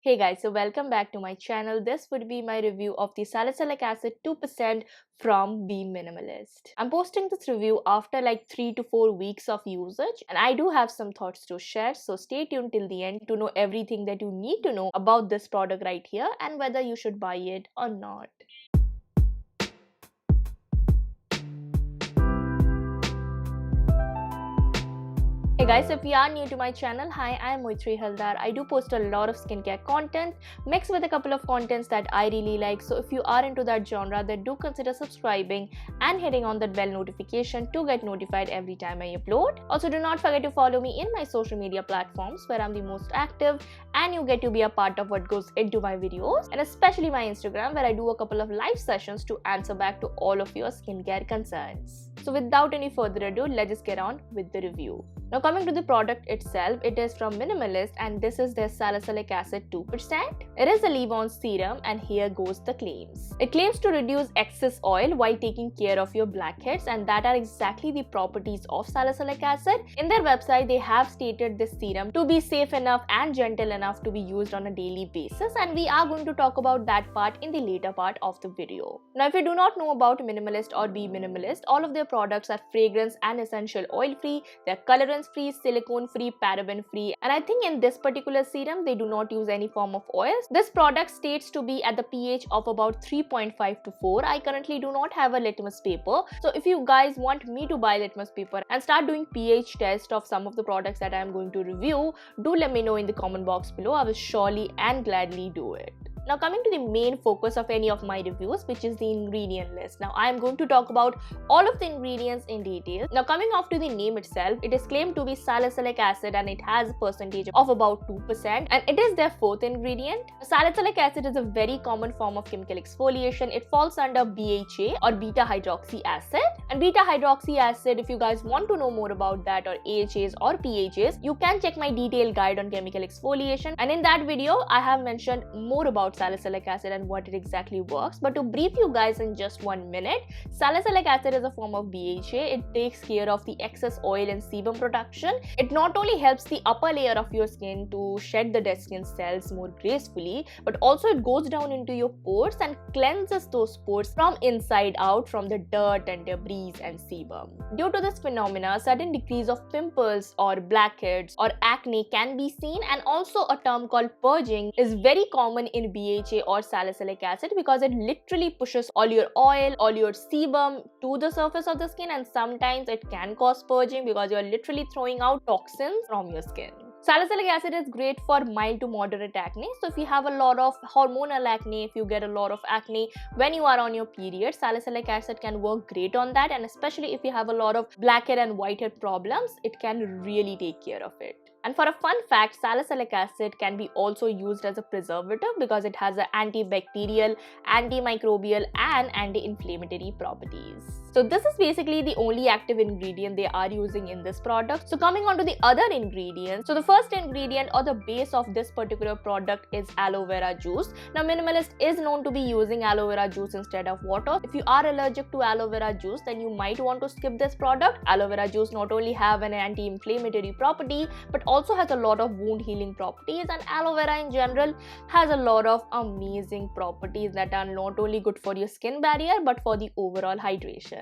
Hey guys, so welcome back to my channel. This would be my review of the salicylic acid 2% from Be Minimalist. I'm posting this review after like 3 to 4 weeks of usage, and I do have some thoughts to share, so stay tuned till the end to know everything that you need to know about this product right here and whether you should buy it or not. Hey guys, if you are new to my channel, hi, I am Maitrayee Halder. I do post a lot of skincare content mixed with a couple of contents that I really like. So if you are into that genre, then do consider subscribing and hitting on that bell notification to get notified every time I upload. Also, do not forget to follow me in my social media platforms where I'm the most active and you get to be a part of what goes into my videos, and especially my Instagram where I do a couple of live sessions to answer back to all of your skincare concerns. So without any further ado, let's just get on with the review. Now coming to the product itself, it is from Minimalist and this is their salicylic acid 2%. It is a leave-on serum and here goes the claims. It claims to reduce excess oil while taking care of your blackheads, and that are exactly the properties of salicylic acid. In their website, they have stated this serum to be safe enough and gentle enough to be used on a daily basis, and we are going to talk about that part in the later part of the video. Now if you do not know about Minimalist or Be Minimalist, all of their products are fragrance and essential oil free, they're colorant free, silicone free, paraben free, and I think in this particular serum they do not use any form of oils. This product states to be at the pH of about 3.5 to 4. I currently do not have a litmus paper, so if you guys want me to buy litmus paper and start doing pH test of some of the products that I am going to review, do let me know in the comment box below. I will surely and gladly do it. Now coming to the main focus of any of my reviews, which is the ingredient list. Now I am going to talk about all of the ingredients in detail. Now coming off to the name itself, it is claimed to be salicylic acid and it has a percentage of about 2%, and it is their fourth ingredient. Salicylic acid is a very common form of chemical exfoliation. It falls under BHA or beta hydroxy acid, and beta hydroxy acid, if you guys want to know more about that, or AHAs or PHAs, you can check my detailed guide on chemical exfoliation, and in that video I have mentioned more about salicylic acid and what it exactly works. But to brief you guys in just 1 minute, salicylic acid is a form of BHA. It takes care of the excess oil and sebum production. It not only helps the upper layer of your skin to shed the dead skin cells more gracefully, but also it goes down into your pores and cleanses those pores from inside out from the dirt and debris and sebum. Due to this phenomena, a sudden decrease of pimples or blackheads or acne can be seen, and also a term called purging is very common in BHA or salicylic acid because it literally pushes all your oil, all your sebum to the surface of the skin, and sometimes it can cause purging because you're literally throwing out toxins from your skin. Salicylic acid is great for mild to moderate acne. So if you have a lot of hormonal acne, if you get a lot of acne when you are on your period, salicylic acid can work great on that, and especially if you have a lot of blackhead and whitehead problems, it can really take care of it. And for a fun fact, salicylic acid can be also used as a preservative because it has antibacterial, antimicrobial and anti-inflammatory properties. So this is basically the only active ingredient they are using in this product. So coming on to the other ingredients. So the first ingredient or the base of this particular product is aloe vera juice. Now Minimalist is known to be using aloe vera juice instead of water. If you are allergic to aloe vera juice, then you might want to skip this product. Aloe vera juice not only have an anti-inflammatory property, but also has a lot of wound healing properties, and aloe vera in general has a lot of amazing properties that are not only good for your skin barrier but for the overall hydration.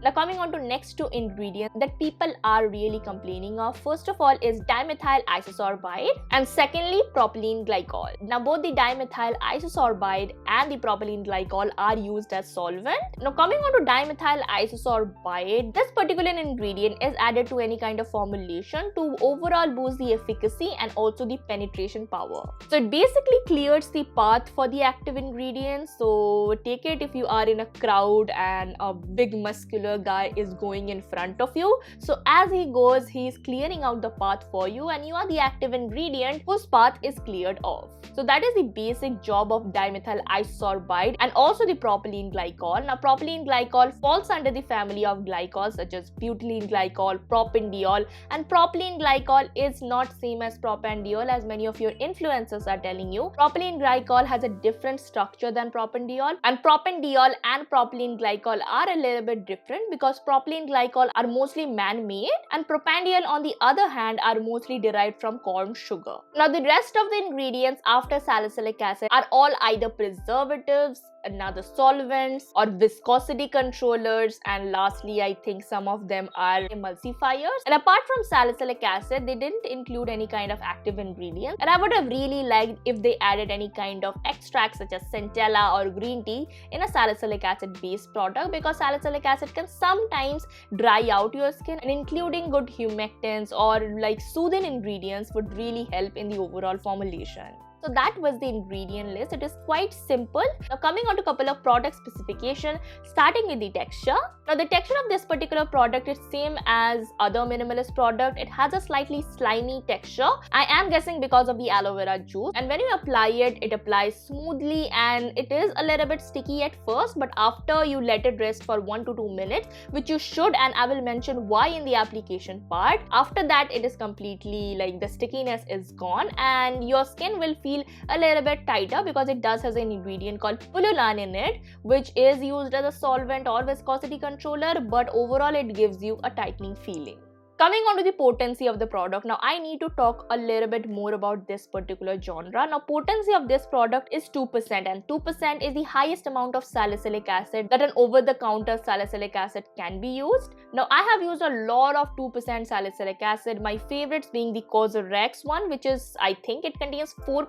Now coming on to next two ingredients that people are really complaining of. First of all is dimethyl isosorbide, and secondly propylene glycol. Now both the dimethyl isosorbide and the propylene glycol are used as solvent. Now coming on to dimethyl isosorbide, this particular ingredient is added to any kind of formulation to overall boost the efficacy and also the penetration power. So it basically clears the path for the active ingredients. So take it if you are in a crowd and a big muscular guy is going in front of you. So as he goes, he is clearing out the path for you, and you are the active ingredient whose path is cleared off. So that is the basic job of dimethyl isosorbide and also the propylene glycol. Now propylene glycol falls under the family of glycols such as butylene glycol, propandiol, and propylene glycol is not same as propandiol as many of your influencers are telling you. Propylene glycol has a different structure than propandiol, and propandiol and propylene glycol are a little bit different. different because propylene glycol are mostly man-made and propanediol on the other hand are mostly derived from corn sugar. Now the rest of the ingredients after salicylic acid are all either preservatives, another solvents or viscosity controllers, and lastly I think some of them are emulsifiers. And apart from salicylic acid, they didn't include any kind of active ingredients, and I would have really liked if they added any kind of extracts such as centella or green tea in a salicylic acid based product, because salicylic acid can sometimes dry out your skin, and including good humectants or like soothing ingredients would really help in the overall formulation. So that was the ingredient list. It is quite simple. Now coming on to a couple of product specifications, starting with the texture. Now the texture of this particular product is same as other minimalist product. It has a slightly slimy texture. I am guessing because of the aloe vera juice. And when you apply it, it applies smoothly and it is a little bit sticky at first, but after you let it rest for 1 to 2 minutes, which you should, and I will mention why in the application part. After that, it is completely like the stickiness is gone and your skin will feel a little bit tighter because it does has an ingredient called pullulan in it, which is used as a solvent or viscosity controller, but overall it gives you a tightening feeling. Coming on to the potency of the product, now I need to talk a little bit more about this particular genre. Now potency of this product is 2% and 2% is the highest amount of salicylic acid that an over-the-counter salicylic acid can be used. Now I have used a lot of 2% salicylic acid, my favorites being the Cosrx one, which is, I think it contains 4%,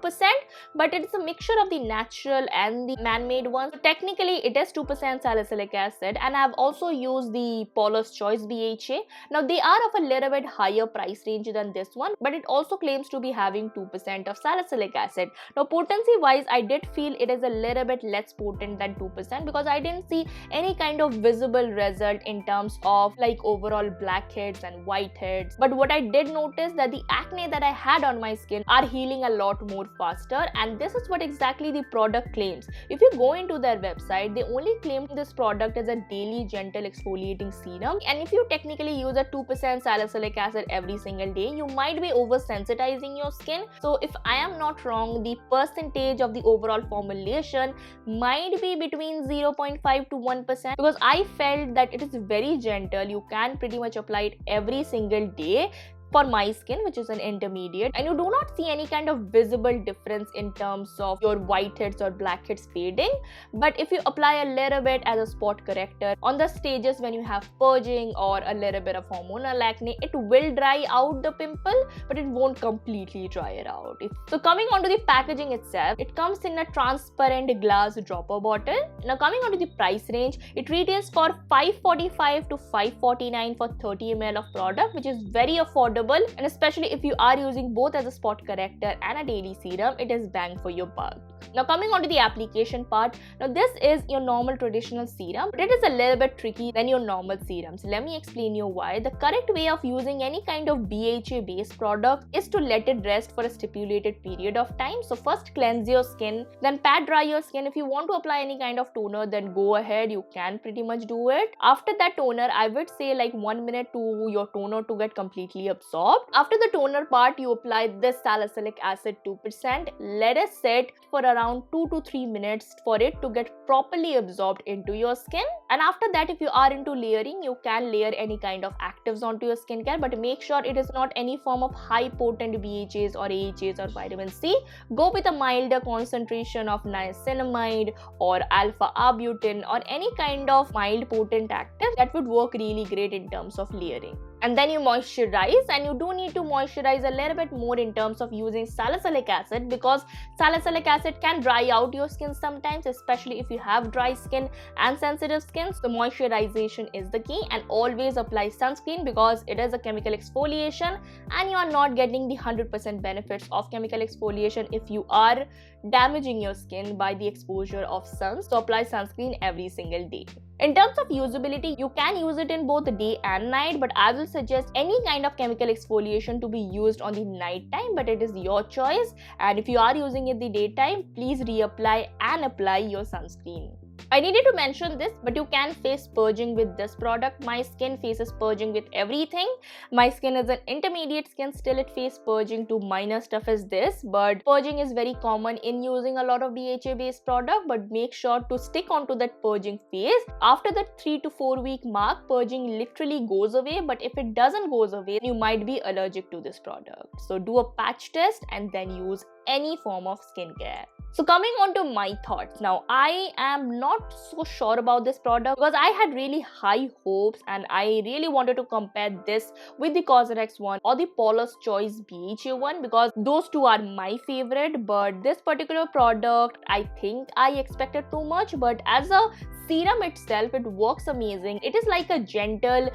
but it is a mixture of the natural and the man-made one. So technically it is 2% salicylic acid, and I have also used the Paula's Choice BHA. Now they are of a little bit higher price range than this one, but it also claims to be having 2% of salicylic acid. Now potency wise, I did feel it is a little bit less potent than 2% because I didn't see any kind of visible result in terms of like overall blackheads and whiteheads. But what I did notice that the acne that I had on my skin are healing a lot more faster, and this is what exactly the product claims. If you go into their website, they only claim this product as a daily gentle exfoliating serum, and if you technically use a 2% salicylic acid every single day, you might be oversensitizing your skin. So if I am not wrong, the percentage of the overall formulation might be between 0.5 to 1%, because I felt that it is very gentle. You can pretty much apply it every single day for my skin, which is an intermediate, and you do not see any kind of visible difference in terms of your whiteheads or blackheads fading. But if you apply a little bit as a spot corrector on the stages when you have purging or a little bit of hormonal acne, it will dry out the pimple, but it won't completely dry it out. So coming on to the packaging itself, it comes in a transparent glass dropper bottle. Now coming on to the price range, it retails for $545 to $549 for 30 ml of product, which is very affordable, and especially if you are using both as a spot corrector and a daily serum, it is bang for your buck. Now coming on to the application part, now this is your normal traditional serum, but it is a little bit tricky than your normal serums. Let me explain you why. The correct way of using any kind of BHA based product is to let it rest for a stipulated period of time. So first cleanse your skin, then pat dry your skin. If you want to apply any kind of toner, then go ahead, you can pretty much do it. After that toner, I would say like 1 minute to your toner to get completely absorbed. After the toner part, you apply this salicylic acid 2%, let it sit for around 2 to 3 minutes for it to get properly absorbed into your skin. And after that, if you are into layering, you can layer any kind of actives onto your skincare, but make sure it is not any form of high potent BHAs or AHAs or vitamin C. Go with a milder concentration of niacinamide or alpha arbutin or any kind of mild potent active that would work really great in terms of layering. And then you moisturize, and you do need to moisturize a little bit more in terms of using salicylic acid, because salicylic acid can dry out your skin sometimes, especially if you have dry skin and sensitive skin. So moisturization is the key, and always apply sunscreen because it is a chemical exfoliation and you are not getting the 100% benefits of chemical exfoliation if you are damaging your skin by the exposure of sun. So apply sunscreen every single day. In terms of usability, you can use it in both day and night, but I will suggest any kind of chemical exfoliation to be used on the night time, but it is your choice. And if you are using it the daytime, please reapply and apply your sunscreen. I needed to mention this, but you can face purging with this product. My skin faces purging with everything. My skin is an intermediate skin, still it faces purging to minor stuff as this, but purging is very common in using a lot of BHA based product, but make sure to stick onto that purging phase. After the 3 to 4 week mark, purging literally goes away, but if it doesn't goes away, you might be allergic to this product. So do a patch test and then use any form of skincare. So coming on to my thoughts. Now, I am not so sure about this product because I had really high hopes and I really wanted to compare this with the Cosrx one or the Paula's Choice BHA one because those two are my favorite. But this particular product, I think I expected too much, but as a serum itself, it works amazing. It is like a gentle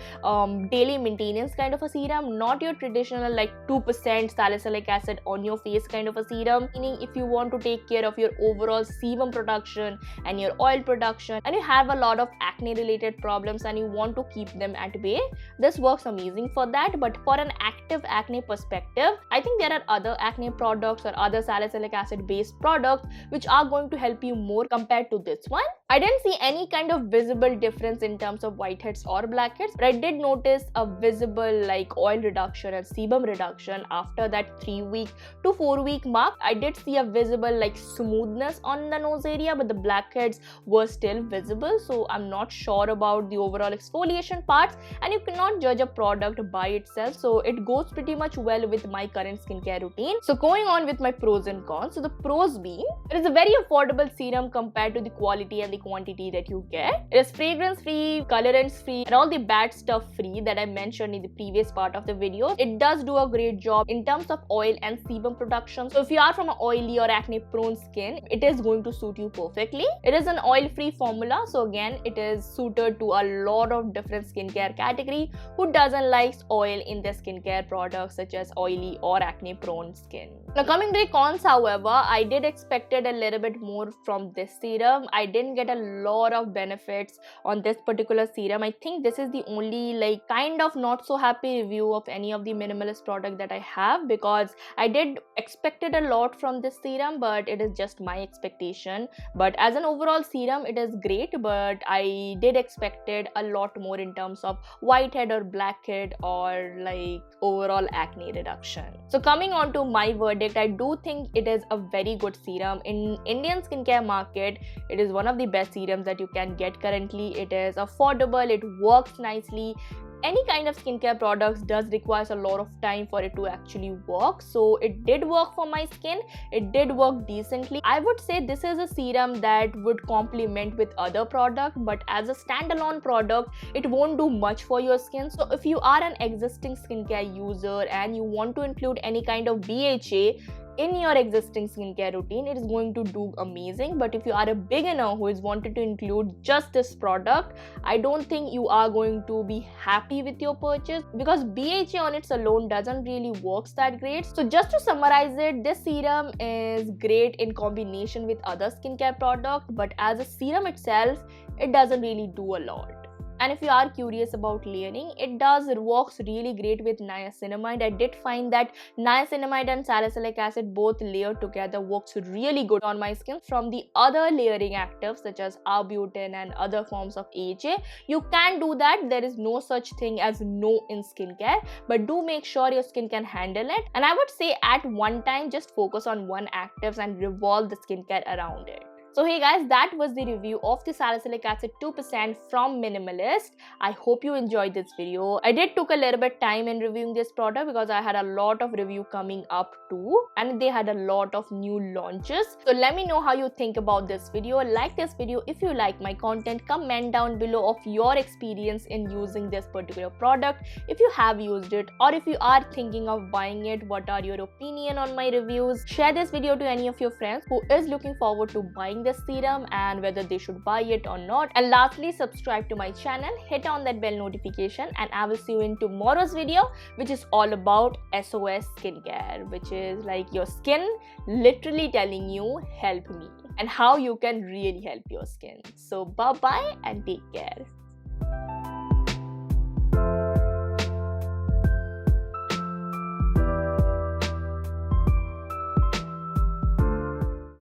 daily maintenance kind of a serum, not your traditional like 2% salicylic acid on your face kind of a serum. Meaning if you want to take care of your overall sebum production and your oil production and you have a lot of acne related problems and you want to keep them at bay, this works amazing for that. But for an active acne perspective, I think there are other acne products or other salicylic acid based products which are going to help you more compared to this one. I didn't see any kind of visible difference in terms of whiteheads or blackheads, but I did notice a visible like oil reduction and sebum reduction after that 3 week to 4 week mark. I did see a visible like smoothness on the nose area, but the blackheads were still visible. So I'm not sure about the overall exfoliation parts, and you cannot judge a product by itself. So it goes pretty much well with my current skincare routine. So going on with my pros and cons. So the pros being, it is a very affordable serum compared to the quality and the quantity that you get. It is fragrance free, colorants free, and all the bad stuff free that I mentioned in the previous part of the video. It does do a great job in terms of oil and sebum production. So if you are from an oily or acne prone skin, it is going to suit you perfectly. It is an oil free formula, so again it is suited to a lot of different skincare category. Who doesn't like oil in their skincare products such as oily or acne prone skin? Now coming to the cons, however, I did expected a little bit more from this serum. I didn't get a lot of benefits on this particular serum. I think this is the only like kind of not so happy review of any of the minimalist product that I have, because I did expected a lot from this serum, but it is just my expectation. But as an overall serum, it is great, but I did expected a lot more in terms of whitehead or blackhead or like overall acne reduction. So coming on to my verdict, I do think it is a very good serum. In Indian skincare market, it is one of the best serums that you can get currently. It is affordable, it works nicely. Any kind of skincare products does require a lot of time for it to actually work. So it did work for my skin. It did work decently. I would say this is a serum that would complement with other products, but as a standalone product, it won't do much for your skin. So if you are an existing skincare user and you want to include any kind of BHA in your existing skincare routine, it is going to do amazing. But if you are a beginner who is wanted to include just this product, I don't think you are going to be happy with your purchase, because BHA on its alone doesn't really works that great. So just to summarize it, this serum is great in combination with other skincare products, but as a serum itself, it doesn't really do a lot. And if you are curious about layering, it works really great with niacinamide. I did find that niacinamide and salicylic acid both layered together works really good on my skin. From the other layering actives such as arbutin and other forms of AHA, you can do that. There is no such thing as no in skincare, but do make sure your skin can handle it. And I would say at one time, just focus on one actives and revolve the skincare around it. So hey guys, that was the review of the salicylic acid 2% from Minimalist. I hope you enjoyed this video. I did took a little bit time in reviewing this product because I had a lot of review coming up too, and they had a lot of new launches. So let me know how you think about this video. Like this video if you like my content. Comment down below of your experience in using this particular product. If you have used it, or if you are thinking of buying it, what are your opinion on my reviews? Share this video to any of your friends who is looking forward to buying this serum and whether they should buy it or not. And lastly, subscribe to my channel, hit on that bell notification, and I will see you in tomorrow's video, which is all about SOS skincare, which is like your skin literally telling you help me, and how you can really help your skin. So bye bye and take care.